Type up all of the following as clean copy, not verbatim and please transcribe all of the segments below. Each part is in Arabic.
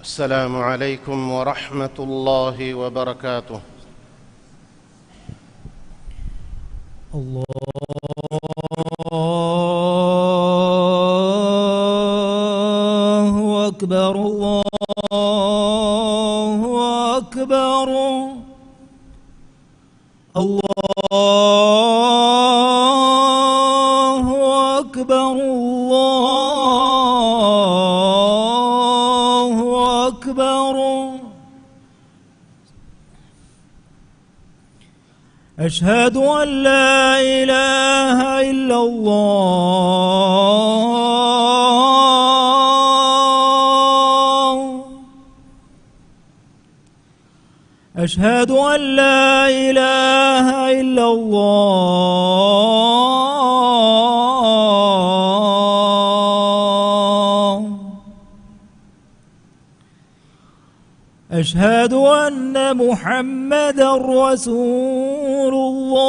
السلام عليكم ورحمة الله وبركاته. الله أكبر الله أكبر الله أكبر الله أكبر. أشهد أن لا إله إلا الله. أشهد أن لا إله إلا الله. أشهد أن محمدًا رسول الله.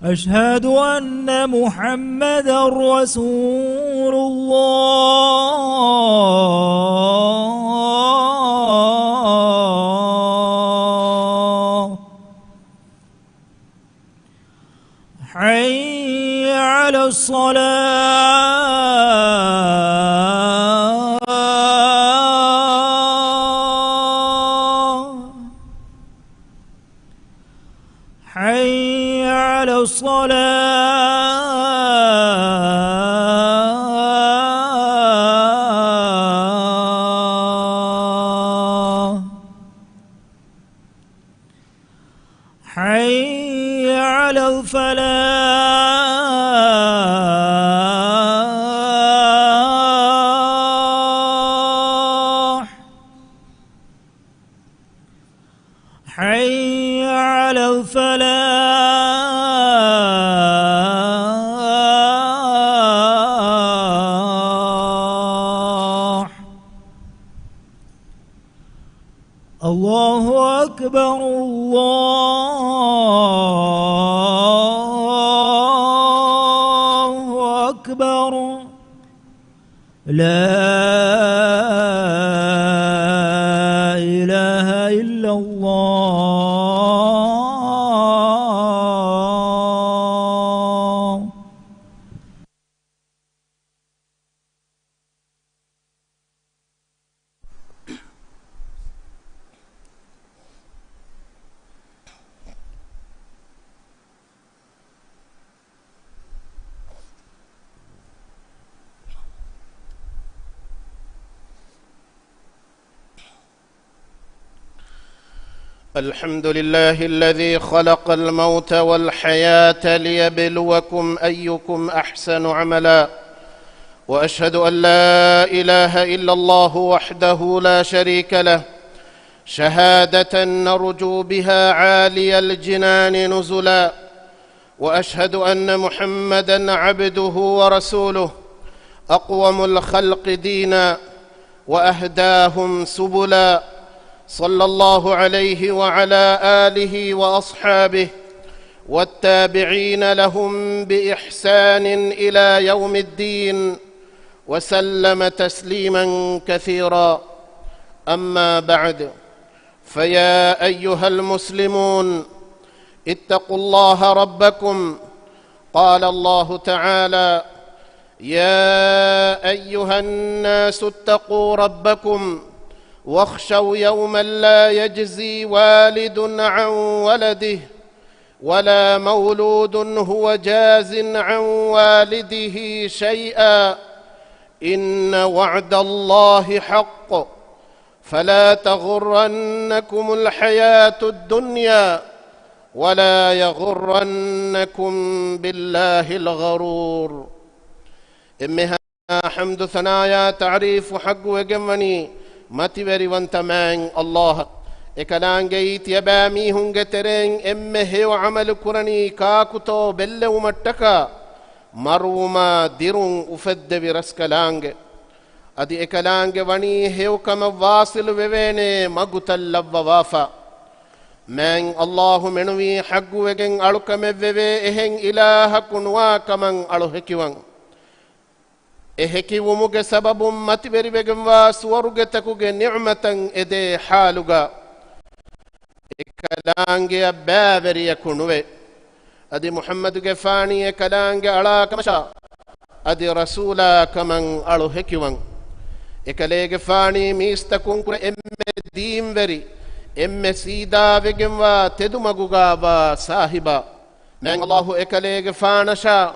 أشهد أن محمدًا رسول الله. حي على الصلاة. حي على الصلاة. حي على الفلاح. حي على الفلاح. الله أكبر الله أكبر. لا إله إلا الله. الحمد لله الذي خلق الموت والحياة ليبلوكم أيكم أحسن عملا، وأشهد أن لا إله إلا الله وحده لا شريك له شهادة نرجو بها عالي الجنان نزلا، وأشهد أن محمدًا عبده ورسوله أقوم الخلق دينا وأهداهم سبلا، صلى الله عليه وعلى آله وأصحابه والتابعين لهم بإحسان إلى يوم الدين، وسلم تسليما كثيرا. أما بعد، فيا أيها المسلمون، اتقوا الله ربكم. قال الله تعالى: يا أيها الناس اتقوا ربكم واخشوا يوما لا يجزي والد عن ولده ولا مولود هو جاز عن والده شيئا، إن وعد الله حق، فلا تغرنكم الحياة الدنيا ولا يغرنكم بالله الغرور. إمها حمد ثنايا تعريف حق وجمني ماتيبري وانتمان الله إكلانجيت يبامي هنجترين إمه وعمل كرني كاكتو بل ومتكا مروما ديرون أفد برسكلانج أدي إكلانج وني هيوكم واصل وويني مغتل ووافا من الله منوي حق وجن ألوكم ببه إهن إله كنوا كمن ألوهكيوان إهكي وموج سبب متبري بجنوا سورجتكوج نعمة إدي حالوجا إكلانجي بابري يكونوه أدي محمد جفاني إكلانجي على كمشا أدي رسولا كمن ألوهكيوان إكلي جفاني ميستكون كن إم دين بري إم سيدا بجنوا تدمجوجا بصاحبا من الله إكلي جفانشا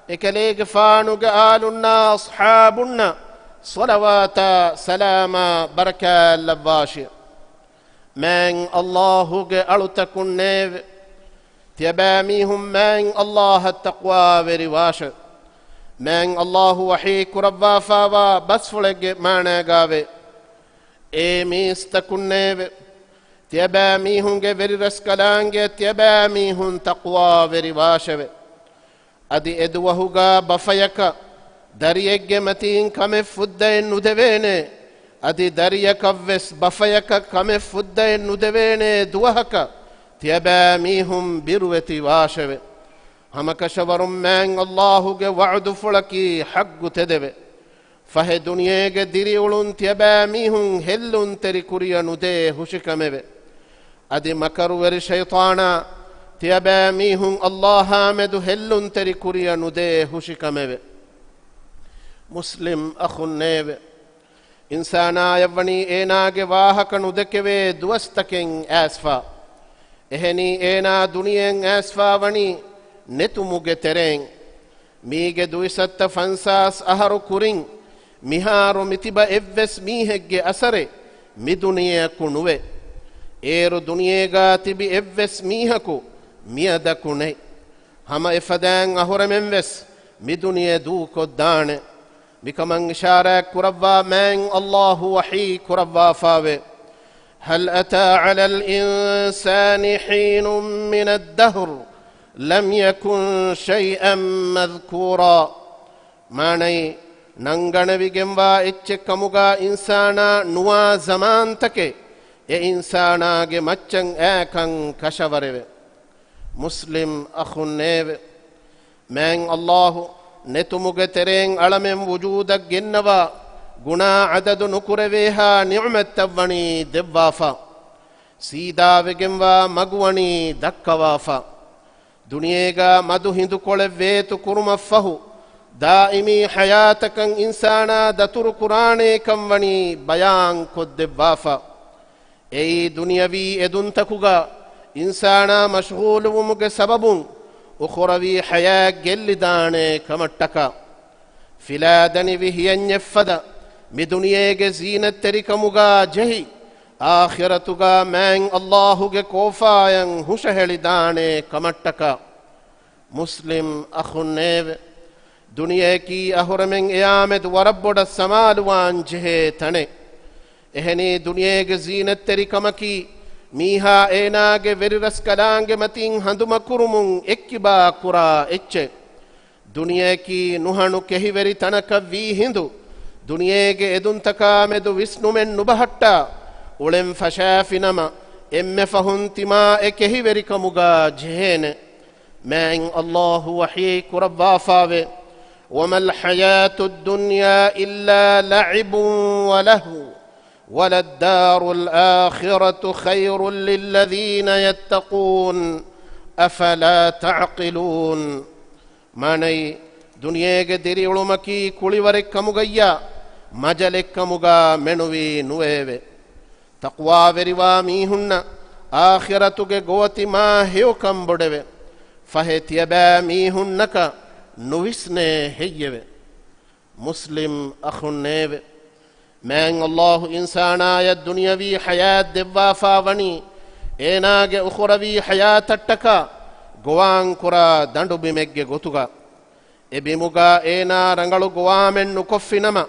إكلي جفانوجا آلنا أصحابنا صلوات سلام بركة لباشي من الله جعل تكون نيف تباميهم من الله التقوى برواش من الله وحيك ربا فابا بس فلق معنى قابي ميس تكون نيف تباميهم جبر رسكلانج تباميهم تقوى برواش أدي إدوهوغا بفيك دريك متين كم فدين ندبيني أدي دريك فس بفيك كم فدين ندبيني دوهك تيباميهم بروتي واشوي هم كشور من الله وعد فلكي حق تدبي فه دنيا دريولون تيباميهم هلون تريكوريا ندي هشكمي أدي مكرور شيطانا تيباميهم الله حامد هلون تريكوريا ندي هشكمي مسلم أخو النيب إنسانا يبني إينا جواهك ندكوي دوستكين أسفا إهني إينا دنيين أسفا وني نتموغ ترين ميغ دويست فانساس أهرو كورين ميهارو متبا إفس ميهج أسري مي دنيا كنوي إيرو دنيا تبي إفس ميهكو ميادا كوني هما إفدان أهور منفس مي دنيا دوكو داني بكمان شارك كربا من الله وحي كربا فاوي هل أتى على الإنسان حين من الدهر لم يكن شيئا مذكورا ماني ننغن بجنبا اتشكموغا إنسانا نوا زمان تكي إنسانا جمچن آكن كشوري مسلم أخو النيب من الله نتموغ ترين علم وجودك جنبا گنا عدد نكربها نعمت تبني دبافا سيدا بجنبا مغوني دكوافا دنيا مدو هندو كل ويت كرم فهو دائمي حياتك إنسانا دتر قرآن كموني بيان كد دبافا أي دنياوي ادن تكوغا إنسانا مشغول ومغ سبب أخروي حياة جل داني كمتكا فلادني به ينفدا بدنيا زينة ترك مغا جهي آخرتغا من الله كوفا ينهشه داني كمتكا مسلم أخو النيب دنيا کی أهر من إيامد ورب السمال وان جهي تني إهني دنيا زينة ترك مكي ميها ايناگه وررس کلانگه متين هندم كرمون اكبا كرا اچ دنيا کی نوحنو کهي وري تنك وي هندو دنيا گه ادون تکا مدو وسنو من نبحٹا اولم فشافنما ام فهنتما اكهي وري كمغا جهن من الله وحي كربا فاوي وما الحياة الدنيا إلا لعب ولهو وللدار الآخرة خير للذين يتقون أفلا تعقلون ماني دنيا قدري علمكي كل ورك مغيا مجلك مغا منوي نويب تقوى وروا ميهن آخرتك قوتي ما هيو كم بدو فهت يبا ميهنك نويسنه هيب مسلم أخو النيب من الله إنسانا يا الدنيا بي حياة دبافا وني إيناغ أخروي حياة التكا غوان كرا دندو بمجي غتوغا إبمغا إينا رنغلو غوامن نكفنما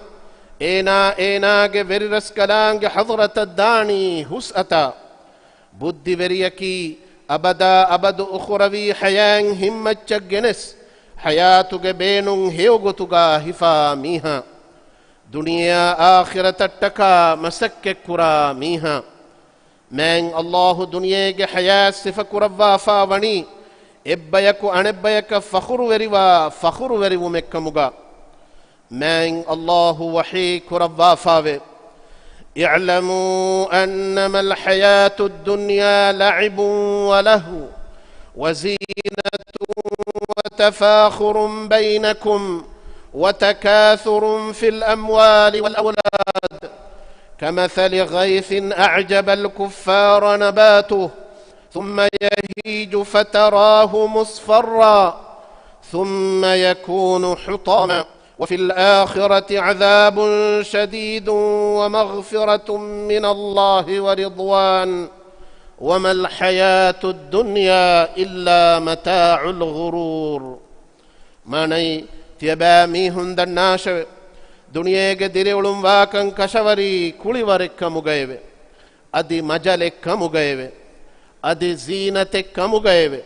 إيناغ وررس كلانغ حضرة الداني هسأتا بدي وريكي أبدا أبد أخروي حياة همت جنس حياتك بينون هيو غتوغا هفا ميها دنيا آخرة التكا مسك كرا ميها مين الله دنيا حياة صفة ربا فاوني إبيك أنبيك فخر وروا فخر وروا مكمغا مين الله وحي ربا فاوي اعلموا أنما الحياة الدنيا لعب ولهو وزينة وتفاخر بينكم وتكاثر في الأموال والأولاد كمثل غيث أعجب الكفار نباته ثم يهيج فتراه مصفرا ثم يكون حطاما وفي الآخرة عذاب شديد ومغفرة من الله ورضوان وما الحياة الدنيا إلا متاع الغرور ماني تيبامي هند الناش دنيا ديري ولم واكن كشوري كولي ورك مغيبه أدي مجالك مغيبه أدي زينتك مغيبه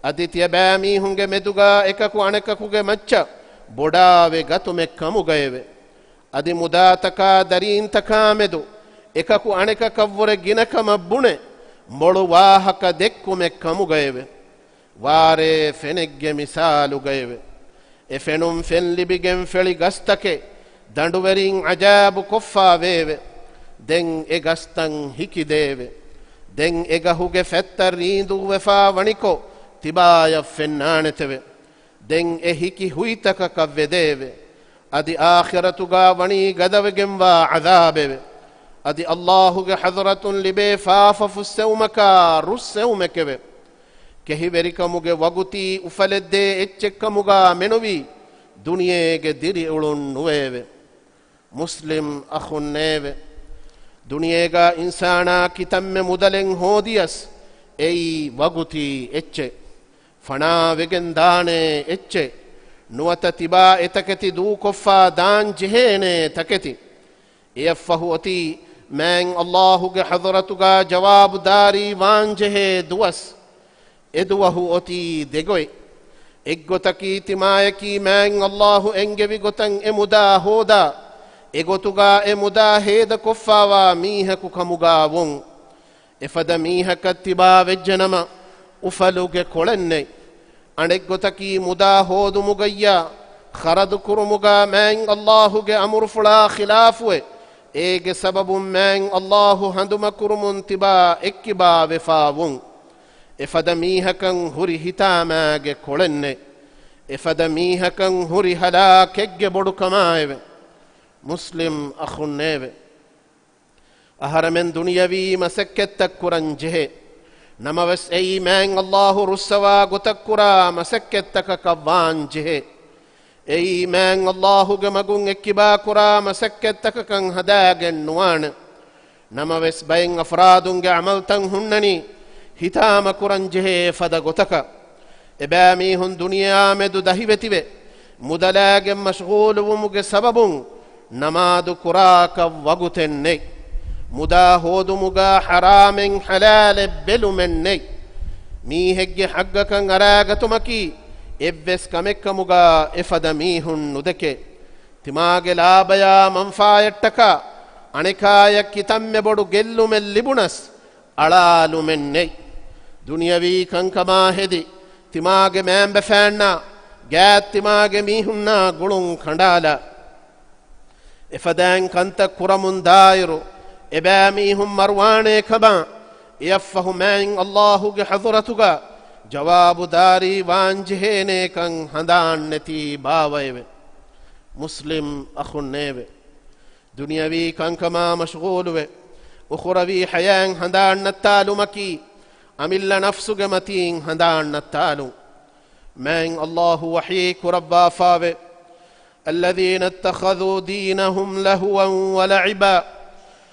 أدي تيبامي هنگ مدوغا إكاكو أنكاكو مچا بوڑاوے گتمے کمو گئے ادی مدا تکا درین تکا میدو එකකු අනෙක කව්වර ගිනකම බුනේ මොළු වාහක දෙක්කුමෙ කමු ගයවේ වාරේ ෆෙනෙග්ගේ මිසාලු ගයවේ e fenum fenlibigen feli gastake danduwerin ajabu koffa wewe den e gastan hikidewe den e gahuge fettar rindu wefa waniko tibaya fennaneteve den e hiki huitaka kavvedewe adi akhiratuga wani gadawegen wa azabewe adi Allahuge hadratun libe faafa fussewmaka russewmekeve kehi verikamuge waguti ufaledde echchekkamuga menovi duniyege diri ulun nuweve muslim akhunnewe duniyega insana kitamme mudalen hodiyas ei waguti ecche fana wegen dane ecche nuwata tiba etaketi du koffa dan jehene taketi eaffahu ati man Allahuge hadratuga jawab dari wanjehe duwas eduwahu oti degoy eggotaki timayaki man Allahu engevi gotan emuda hoda egotuga emuda heda koffawa mihaku kamuga won efada mihaka tiba vejjanama ufaluge kolenne aneggotaki muda hodu mugayya kharadu kurumuga man Allahuge amur fula khilafwe ege sababun man Allahu handuma kurumun tiba ekkiba wefawun efada mihakan huri hitamage kolenne efada mihakan huri halakegge bodu kamaeve muslim akhunneeve aharamen dunyavi masakketak kuranjehe namaves ei man Allahu russawa gotakkura masakketak kavvanjehe ei man Allahuge magun ekkiba kura masakketak kan hadagen nuwan namaves bayin afradunge amaltan hunnani hitama kuranjehe fada gotaka ebami hun dunya medu dahivetive mudalage mashghul wumuge sababun namadu kuraka wagutenne muda hodumuga haramen halal belumenne mi hegge haggakan aragatumaki evves kamekkamuga efada mihun nudeke timage labaya manfayattaka anikaya kitamme bodu gellumel libunas alalumenne dunyavi kankama hedi timage membe fanna gat timage mihunna gulun khandala efadan kanta kuramun dairu ebami hum marwane kaba yaffahu man Allahuge hadratuga jawabu dari wanjehene kan handanneti bawayve muslim akhunnewe dunyavi kankama mashghulwe ukhravi hayan handannatalu maki amilla nafsuge matin handannatalu man Allahu wahik rabba fawe الذين اتخذوا دينهم لهوا ولعبا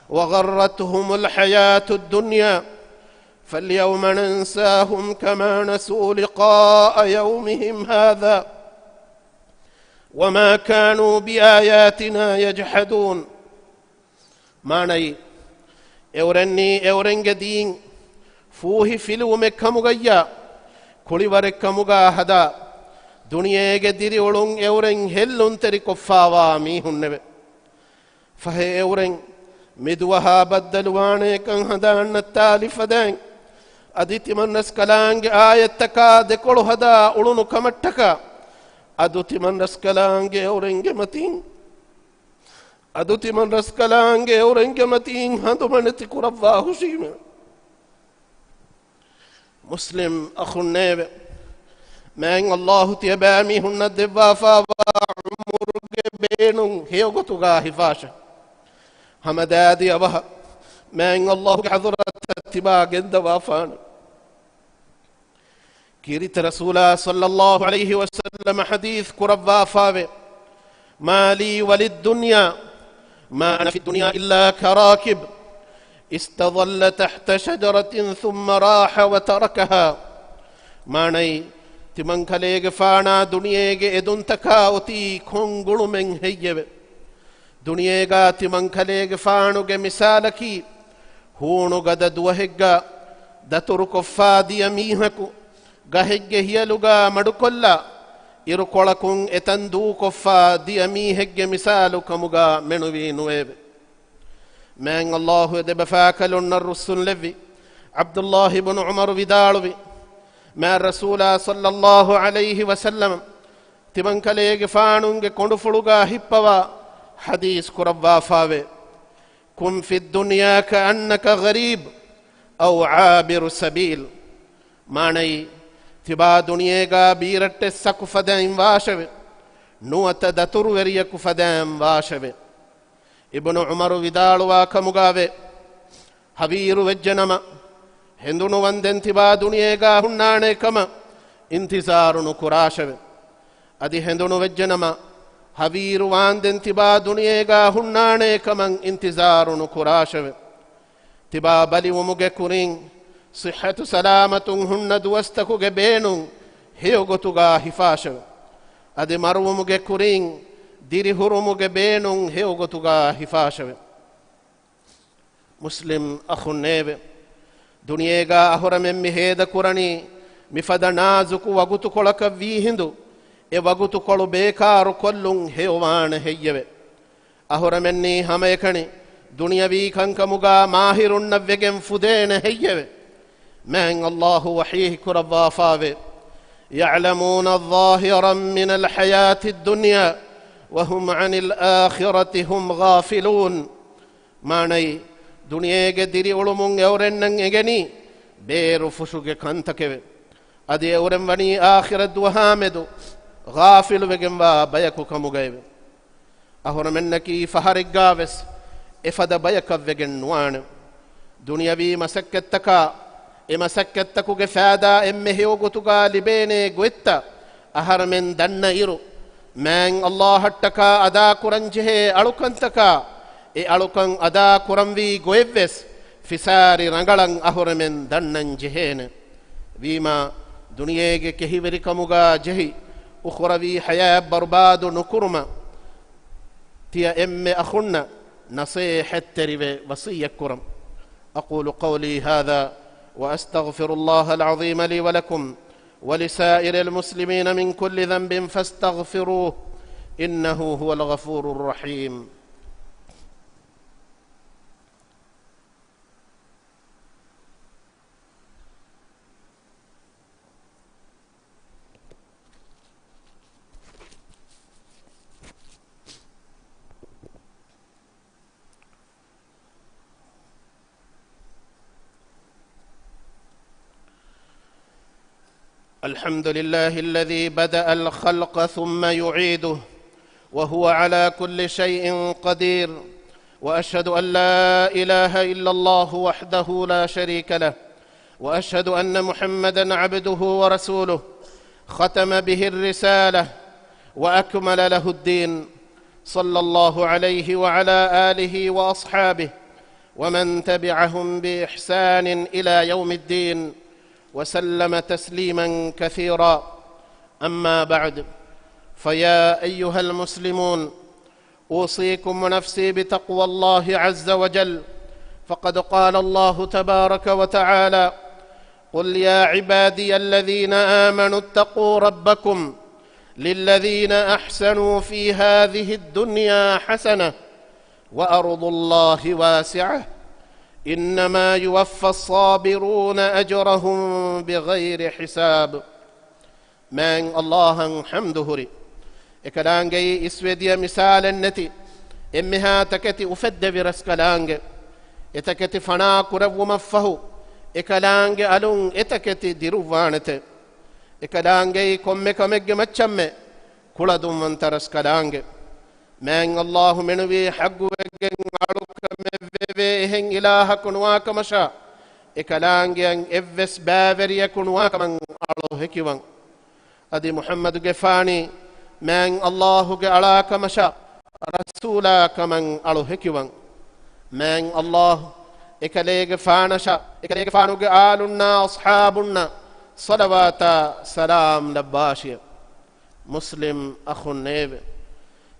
وغرتهم الحياة الدنيا فاليوم ننساهم كما نسوا لقاء يومهم هذا وما كانوا بآياتنا يجحدون معني اورني اورنگ دين فوه فيلو مكمغيا كولي وركمغا هدا duniyege diri ulun euren hellun teri koffawa mi hunnebe fahe euren مدوها بدلواني كان هدان التالي فدين أديتي من نسكلانج آية تكا دكولو هدا أولونو كمتكا أدوتي من نسكلانج أورنج متين أدوتي من نسكلانج أورنج متين هندو من تكرباه شيما مسلم أخو النبي من الله تيبامي هن الدبافا وعمرك بينهم هيوغتوغا هفاشا همدادي أبها من الله حضرت اتباع جند وافان كيرت رسولا صلى الله عليه وسلم حديث كربا فاوي ما لي وللدنيا ما أنا في الدنيا إلا كراكب استظل تحت شجرة ثم راح وتركها ماني تمن كليغ فانا دنياغ ادون تكاوتي كونغلو من هيب دنياغا تمن كليغ فانوغ مثالكي هونو غد دوهغا دتر كفادي ميهكو غهغ هيلوغا مدكولا ಇರುಕೊಳಕುಂ ಎತಂದೂ ಕೊಫಾ ದಿಯಮಿ ಹೆಗ್ಗೆ ಮಿಸಾಲು ಕಮುಗ ಮೆಣುವಿ ನುವೇಬೆ ಮ್ಯಾಂಗ್ ಅಲ್ಲಾಹು ಎದೆ ಬಫಾಕಲುನ್ನ ರುಸ್ಸುನ್ ಲೆವ್ವಿ ಅಬ್ದುಲ್ಲಾಹಿ ಇಬ್ನು ಉಮರ್ ವಿದಾಳುವಿ ಮ್ಯಾ ರಸೂಲ ಸಲ್ಲಲ್ಲಾಹು ಅಲೈಹಿ ವಸಲ್ಲಂ ತಿಮಂಕಲೇಗೆ ಫಾಣುಂಗೆ ಕೊಂಡುಫುಳುಗ ಹಿಪ್ಪವ ಹದೀಸ್ ಕುರವ್ವಾ ಫಾವೆ ಕುಂ ಫಿ ದುನಿಯಾ ಕಅನ್ನಕ ಗರೀಬ್ ಔ ಆಬಿರು ಸಬೀಲ್ ಮಾಣೈ ತಿಬಾ ದುನಿಯೇಗ ಬೀರಟ್ಟೆ ಸಕು ಫದೆಂ ವಾಶವೆ ನುವತ ದತುರು ವೆರಿಯಕು ಫದೆಂ ವಾಶವೆ ಇಬ್ನು ಉಮರು ವಿದಾಳುವ ಕಮುಗಾವೆ ಹಬೀರು ವೆಜ್ಜನಮ ಹೆಂದುನು ವಂದೆನ್ ತಿಬಾ ದುನಿಯೇಗ ಹುಣ್ಣಾಣೆ ಕಮ ಇಂತಿಸಾರುನು ಕುರಾಶವೆ ಅದಿ ಹೆಂದುನು ವೆಜ್ಜನಮ ಹಬೀರು ವಾಂದೆನ್ ತಿಬಾ ದುನಿಯೇಗ ಹುಣ್ಣಾಣೆ ಕಮಂ ಇಂತಿಸಾರುನು ಕುರಾಶವೆ ತಿಬಾ ಬಲಿ ಉಮುಗೆ ಕುರಿಂ ಸಿಹತು ಸಲಾಮತುಂ ಹುಣ್ಣ ದುವಸ್ತಕುಗೆ ಬೇಣು ಹೇಯೊಗೊತುಗಾ ಹಿಫಾಶವೆ ಅದಿ ಮರುವುಮುಗೆ ಕುರಿಂ ದಿರಿ ಹುರುಮುಗೆ ಬೇಣು ಹೇಯೊಗೊತುಗಾ ಹಿಫಾಶವೆ ಮುಸ್ಲಿಂ ಅಖುನ್ನೇವೆ ದುನಿಯೇಗ ಅಹುರಮೆಮ್ಮಿ ಹೇದ ಕುರಣಿ ಮಿಫದ ನಾಜುಕು ವಗುತು ಕೊಳಕ ವೀಹಿಂದು ಎ ವಗುತು ಕೊಳು ಬೇಕಾರು ಕೊಲ್ಲುಂ ಹೇಯೊವಾಣ ಹೆಯ್ಯವೆ ಅಹುರಮೆನ್ನಿ ಹಮಯಕಣಿ ದುನಿಯವೀ ಕಂಕಮುಗ ಮಾಹಿರುಣ್ಣವ್ಯಗೆಂ ಫುದೇನೆ ಹೆಯ್ಯವೆ من الله وحيه كربا فاوي يعلمون ظاهرا من الحياة الدنيا وهم عن الآخرة هم غافلون ماني دنيا قدري علمون يورنن اغني بيرو فشوك كنتكو ادي اورن وني آخرة وهامدو غافل وگنوا بيكو كمغيب اهور منكي فهرقاوس افد بيك وگن نوان دنيا بي مسكتكا إما سكتكو فادا إما هيوغتوغا لبيني غويتا أهر من دن إيرو من الله هتكا أدا كرنجه ألوكنتكا إي ألوكن أدا كرنوي غويبس فساري رنغلن أهر من دنن جهين ويما دنياغي كهيوري كموغا جهي أخروي حياة برباد نكرما تيا إما أخنا نصيحة تريبي وصية كرم أقول قولي هذا وأستغفر الله العظيم لي ولكم ولسائر المسلمين من كل ذنب فاستغفروه إنه هو الغفور الرحيم الحمد لله الذي بدأ الخلق ثم يعيده وهو على كل شيء قدير وأشهد أن لا إله إلا الله وحده لا شريك له وأشهد أن محمدًا عبده ورسوله ختم به الرسالة وأكمل له الدين صلى الله عليه وعلى آله وأصحابه ومن تبعهم بإحسان إلى يوم الدين وسلم تسليما كثيرا أما بعد فيا أيها المسلمون أوصيكم ونفسي بتقوى الله عز وجل فقد قال الله تبارك وتعالى قل يا عبادي الذين آمنوا اتقوا ربكم للذين أحسنوا في هذه الدنيا حسنة وأرض الله واسعة إنما يوفى الصابرون أجرهم بغير حساب. من الله حمده ري إكلانجي إسوديا مثال النتي إمها تكتي أفد برسكلانج إتكتي فنا كرب مفهو إكلانج ألون إتكتي ديروفانته إكلانجي كمج مچم كل دوم من ترسكلانج. من الله منوي حق وجن علوك مبهن إله كنوا كمشا إكلانجي إفس بافر يكنوا كمن علو هكيوان أدي محمد جفاني من الله جعلا كمشا رسولا كمن علو هكيوان من الله إكليج فانشا إكليج فانو جعلنا أصحابنا صلوات سلام لباشي. مسلم أخو النبي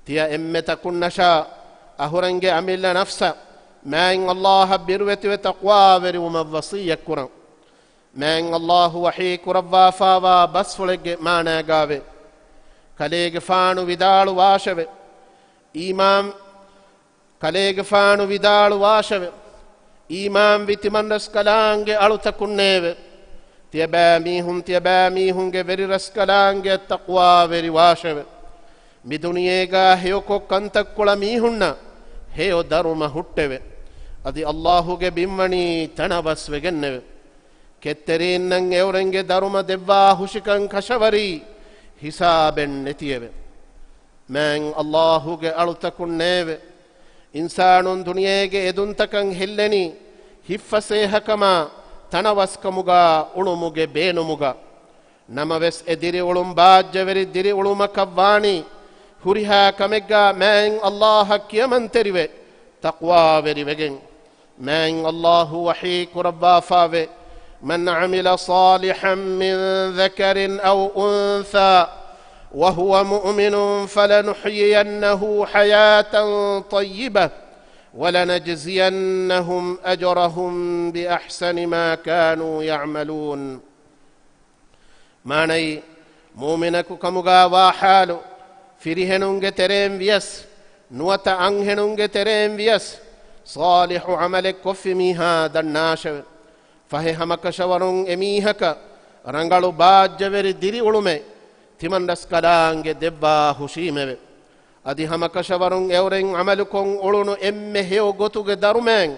تيا إمتا كنشا أهرنج أمل نفسا من الله بروت وتقوى ورم الوصية كرم من الله وحيك ربا فاوا بس فلق مانا قابي كليق فانو بدال واشب إمام كليق فانو بدال واشب إمام بتمن رسكلانج ألو تكنيب تيباميهم غير رسكلانج التقوى وري واشب بدنيا هيوكو كنتك كل ميهنا هيو دارما هوتّوه أدي الله کے بمنی تنبس وگنّوه كترين نن اورنگے دارما دبا حشکن کشوری حسابن نتیوه من الله کے ألتكنّوه إنسان دنيا کے ادن تکن ہلنی حفظے حکما تنبس کمگا علمگے بینمگا نموس ادری علم باجوری دری علم کبوانی هريها كمجا من الله كيمن تريوه تقوى بريوغن من الله وحيك ربا فاوه من عمل صالحا من ذكر أو أنثى وهو مؤمن فلنحيينه حياة طيبة ولنجزينهم أجرهم بأحسن ما كانوا يعملون. ماني مؤمنك كمغا وحالو فريهنونغ ترين بيس نوتا أنهنونغ ترين بيس صالح عملك كفي ميها دناش فهي همك شورون اميهك رنغالو باج جبر ديري علمي تمن رسكالانغ دبا حشيمه أدي همك شورون اورين عملكم علونو امهيو غتوغ دارمين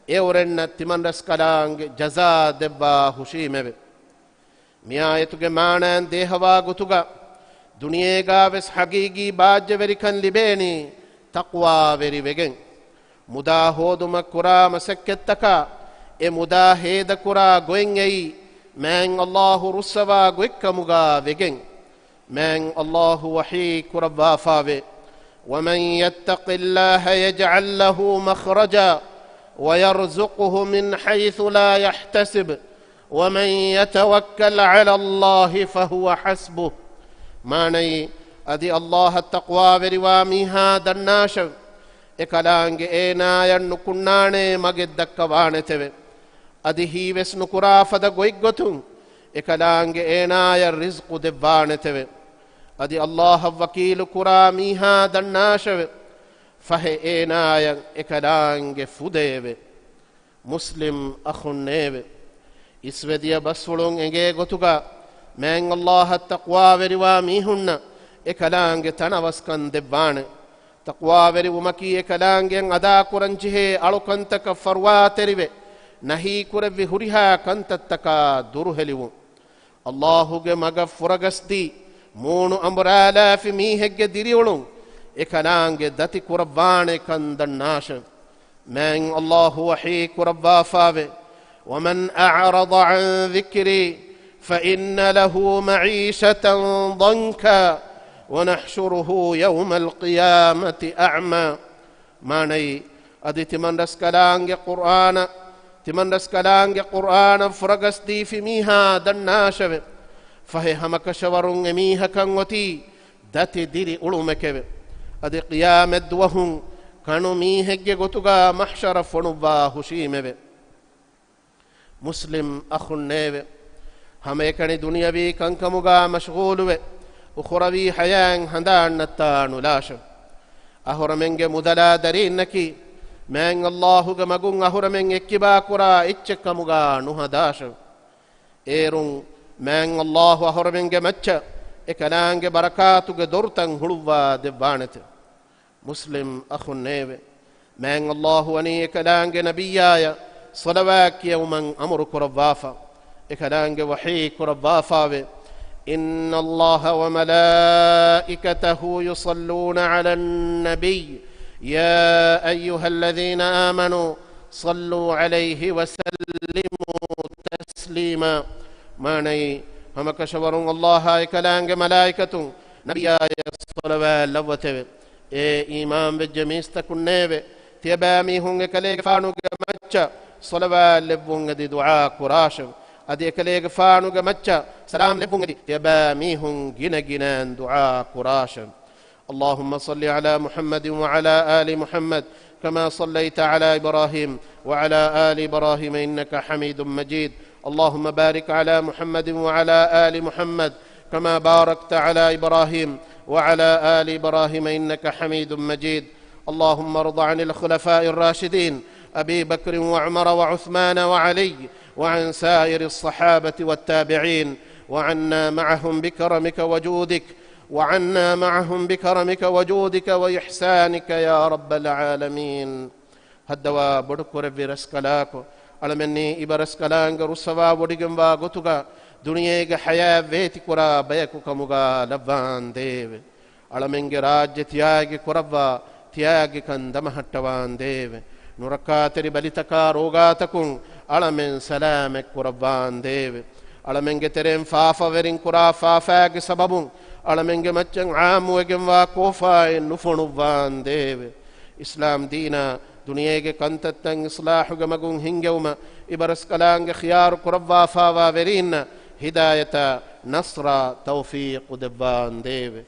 اورين تمن رسكالانغ جزا دبا حشيمه ميايتوغ مانن ديهوا غتوغ دنيا غاوس حقيقي باج وريكن لبيني تقوى وري وگن مدا هودم كرا مسكتك اي مدا هيد كرا گوين اي من الله رسوا گوكمغا وگن من الله وحيك ربا فاوي ومن يتق الله يجعل له مخرجا ويرزقه من حيث لا يحتسب ومن يتوكل على الله فهو حسبه. ماني أدي الله التقوى برواميها دناش إكلانج إينا ينكناني مجدك وانتبه أدي هي بس نكرا فدا غويغتون إكلانج إينا يرزق دبانتبه أدي الله وكيل كراميها دناش فهي إينا إكلانج فديبه. مسلم أخنيبه إسوديا بسولون إنجي غتوغا من الله التقوى ورواميهن إكلانج تنوسكن دبان تقوى ورمكي إكلانج أدا كرنجه ألو كنتك فرواتربه نهي كربه هريها كنتتك درهلو الله مغ فرغستي مونو أمرالا في ميهج ديريولون إكلانج دتي كربان كندناش من الله وحيك ربا فاوه ومن أعرض عن ذكري فإن له معيشة ضنكا ونحشره يوم القيامة أعمى. ماني أدي تمن رسكلانج قرآن تمن رسكلانج قرآن فرغستي في ميها دناشب فهي همك شورون ميها كنوتي داتي ديري علومك أدي قيامة دوهم كانوا ميهج غتوغا محشر فنبا حشيمه. مسلم أخو النبي ہمیں کنی دنیاوی کنکمگا مشغول وے اخروی حیان ہندان نتان لاش أهرمنج مدلا درينكي من الله جمعون أهرمن إكبا كرا إتشك مغا نهداش إيرون من الله أهرمن جمعتش إكلانج بركاتك دورتن هلوا دبانت مسلم أخو النيب من الله وني إكلانج نبيايا صلواك يوما أمرك ربافا إكلانج وحيك ربافا إن الله وملائكته يصلون على النبي يا أيها الذين آمنوا صلوا عليه وسلموا تسليما ماني هم كشورون الله كلانج ملائكة نبيا الصلوات لوته إمام بالجميس تكون تيبامي هون كليك فانو جمتشا صلوات لبون دي دعاء كراش أدي كليك فانو جمتشا سلام لبون دي تيبامي هون جنا جنا دعاء كراش اللهم صل على محمد وعلى آل محمد كما صليت على إبراهيم وعلى آل إبراهيم إنك حميد مجيد اللهم بارك على محمد وعلى آل محمد كما باركت على إبراهيم وعلى آل إبراهيم إنك حميد مجيد اللهم ارض عن الخلفاء الراشدين أبي بكر وعمر وعثمان وعلي وعن سائر الصحابة والتابعين وعنا معهم بكرمك وجودك وإحسانك يا رب العالمين هدوا بدكور برسكلاكو علمني إبرسكلانغ رسوا وديغمبا غوتوغا دنيا حياة بيتي كورا بيكو كموغا لبان ديو علمنغ راج تياغي كوربا تياغي كندم هتوان ديو نوركاتري بلتكا روغاتكون علمن سلامك كوربان ديو علمنغ ترين فافا ورين كورا فافاغ سببون علمنغ مچن عام وگموا كوفا نفنوان ديو اسلام دينا دنيا کے کنتتن اصلاح گمگون ہنگوما ابرس کلانگ خيار قربا فاوا ورین ہدایتا نصر توفیق دبان دیو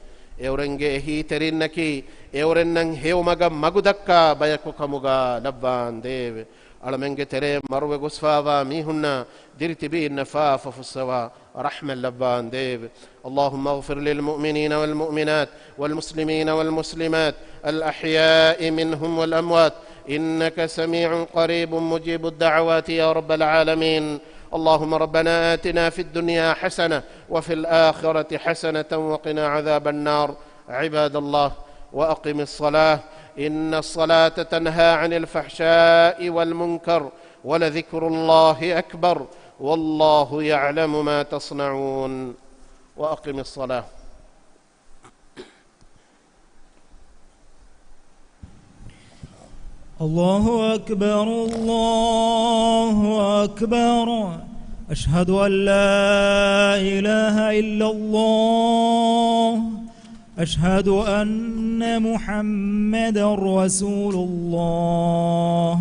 اورنگے ہی ترینکی اورنن ہیومگا مگدکا بیکو کمگا لبان دیو علمنگ ترے مرو گسفاوا میہنا درتبی نفاف فسوا رحم اللبان ديب اللهم اغفر للمؤمنين والمؤمنات والمسلمين والمسلمات الأحياء منهم والأموات إنك سميع قريب مجيب الدعوات يا رب العالمين اللهم ربنا آتنا في الدنيا حسنة وفي الآخرة حسنة وقنا عذاب النار عباد الله وأقم الصلاة إن الصلاة تنهى عن الفحشاء والمنكر ولذكر الله أكبر والله يعلم ما تصنعون وأقم الصلاة الله أكبر الله أكبر أشهد أن لا إله إلا الله أشهد أن محمد رسول الله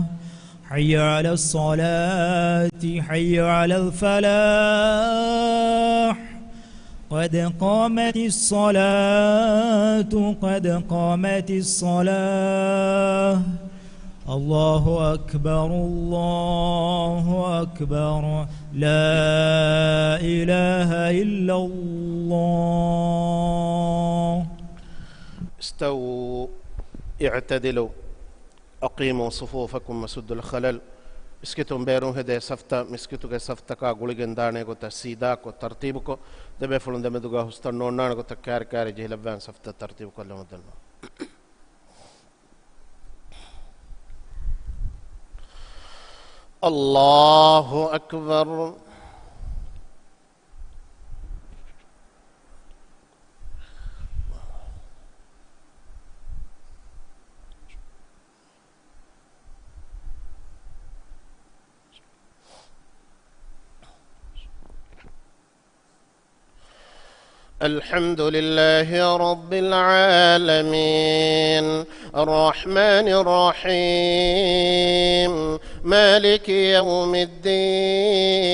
حي على الصلاة حي على الفلاح قد قامت الصلاة قد قامت الصلاة الله أكبر الله أكبر لا إله إلا الله استووا اعتدلوا أقيموا صفوفكم وسدوا الخلل مسكتم بيرون هدي سفتا مسكتو کے سفتا کا گلگن دانے کو تسیدا کو ترتیب کو دبے فلون دمے دوگا ہستر نونان کو تکار کار جہلبان سفتا ترتیب کو اللہ مدن الله أكبر الحمد لله رب العالمين الرحمن الرحيم مالك يوم الدين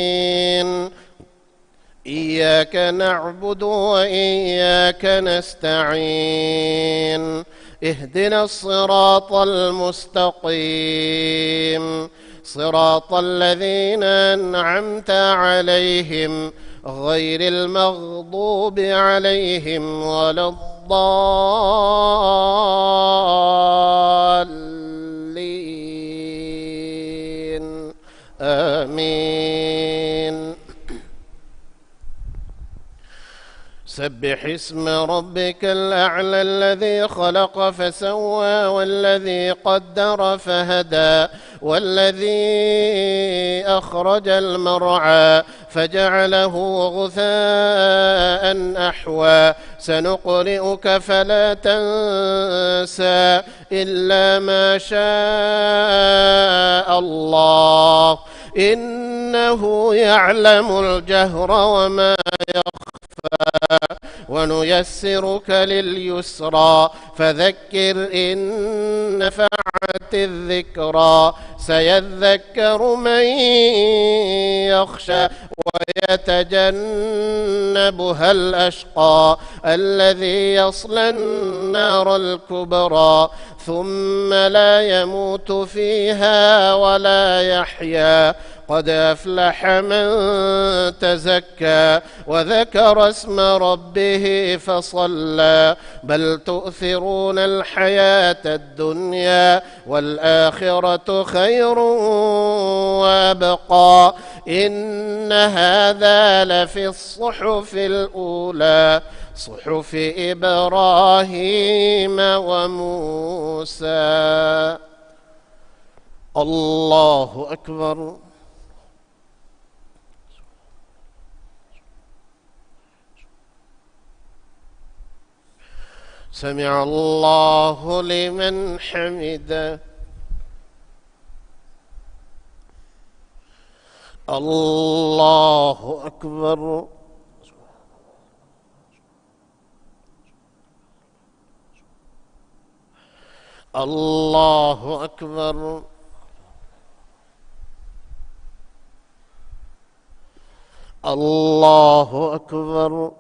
إياك نعبد وإياك نستعين اهدنا الصراط المستقيم صراط الذين أنعمت عليهم غير المغضوب عليهم ولا الضالين الضالين آمين. سبح اسم ربك الأعلى الذي خلق فسوى والذي قدر فهدى والذي أخرج المرعى فجعله غثاء أحوى سنقرئك فلا تنسى إلا ما شاء الله إنه يعلم الجهر وما ونيسرك لليسرى فذكر إن نفعت الذكرى سيذكر من يخشى ويتجنبها الأشقى الذي يصلى النار الكبرى ثم لا يموت فيها ولا يحيا قد أفلح من تزكى وذكر اسم ربه فصلى بل تؤثرون الحياة الدنيا والآخرة خير وأبقى إن هذا لفي الصحف الأولى صحف إبراهيم وموسى. الله أكبر. سمع الله لمن حمده. الله أكبر. الله أكبر. الله أكبر.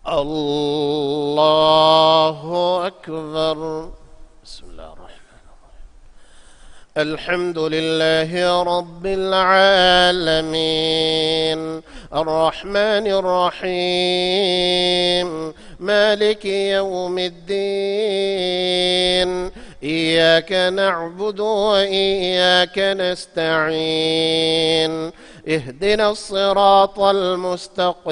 الله أكبر. بسم الله الرحمن الرحيم. الحمد لله رب العالمين الرحمن الرحيم مالك يوم الدين إياك نعبد وإياك نستعين اهدنا الصراط المستقيم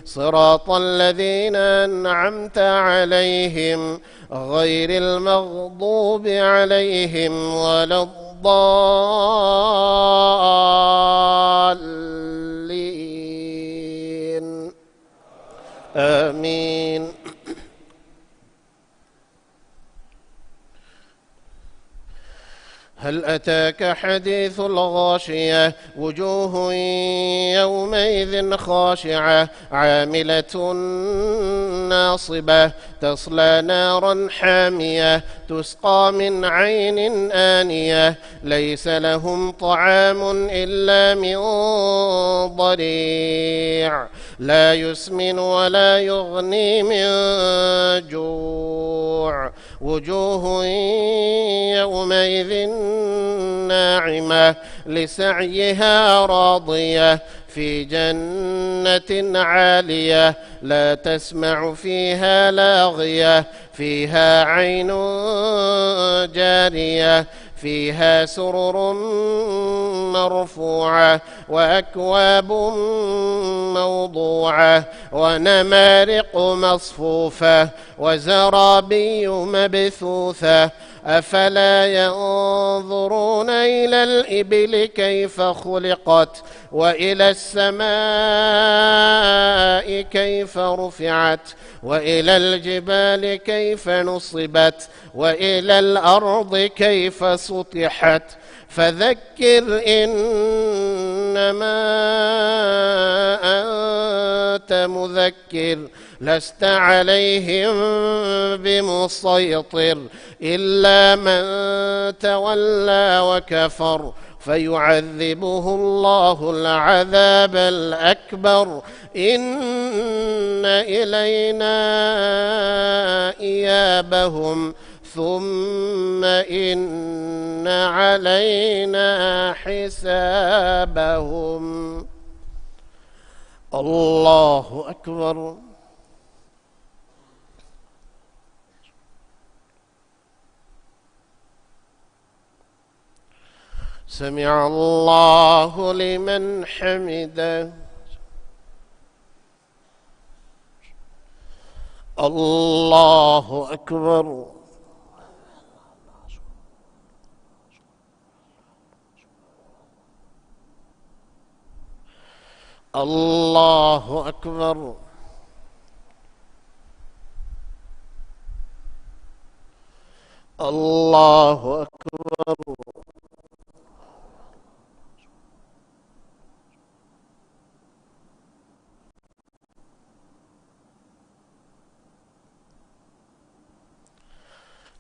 صراط الذين أنعمت عليهم غير المغضوب عليهم ولا الضالين آمين. هل أتاك حديث الغاشية وجوه يومئذ خاشعة عاملة ناصبة تصلى نارا حامية تسقى من عين آنية ليس لهم طعام إلا من ضريع لا يسمن ولا يغني من جوع وجوه يومئذ ناعمة لسعيها راضية في جنة عالية لا تسمع فيها لاغية فيها عين جارية فيها سرر مرفوعة وأكواب موضوعة ونمارق مصفوفة وزرابي مبثوثة أفلا ينظرون إلى الإبل كيف خلقت وإلى السماء كيف رفعت وإلى الجبال كيف نصبت وإلى الأرض كيف سطحت فذكر إنما أنت مذكر لست عليهم بمسيطر إلا من تولى وكفر فيعذبه الله العذاب الأكبر إن إلينا إيابهم ثم إن علينا حسابهم. الله أكبر. سمع الله لمن حمده. الله أكبر. الله أكبر. الله أكبر.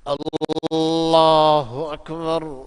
الله أكبر.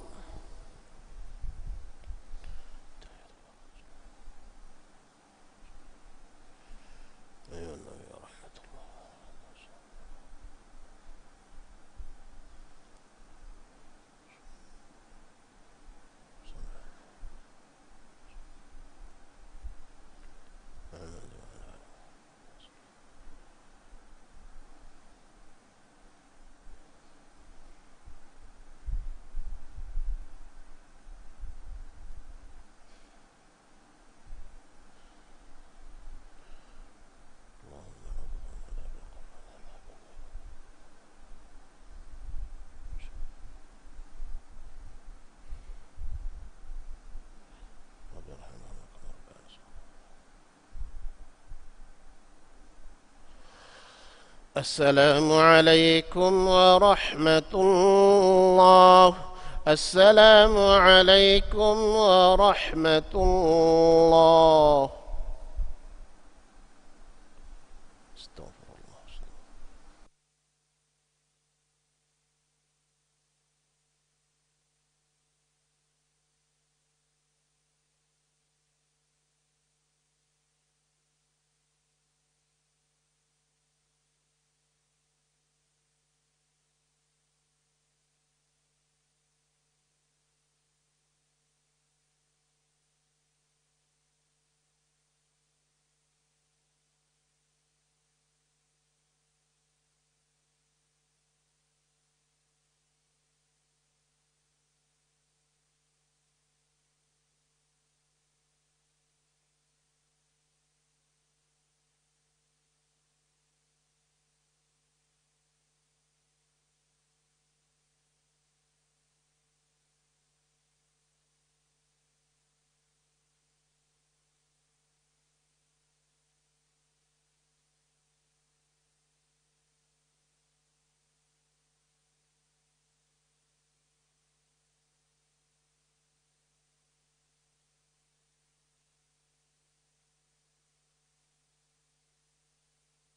السلام عليكم ورحمة الله. السلام عليكم ورحمة الله.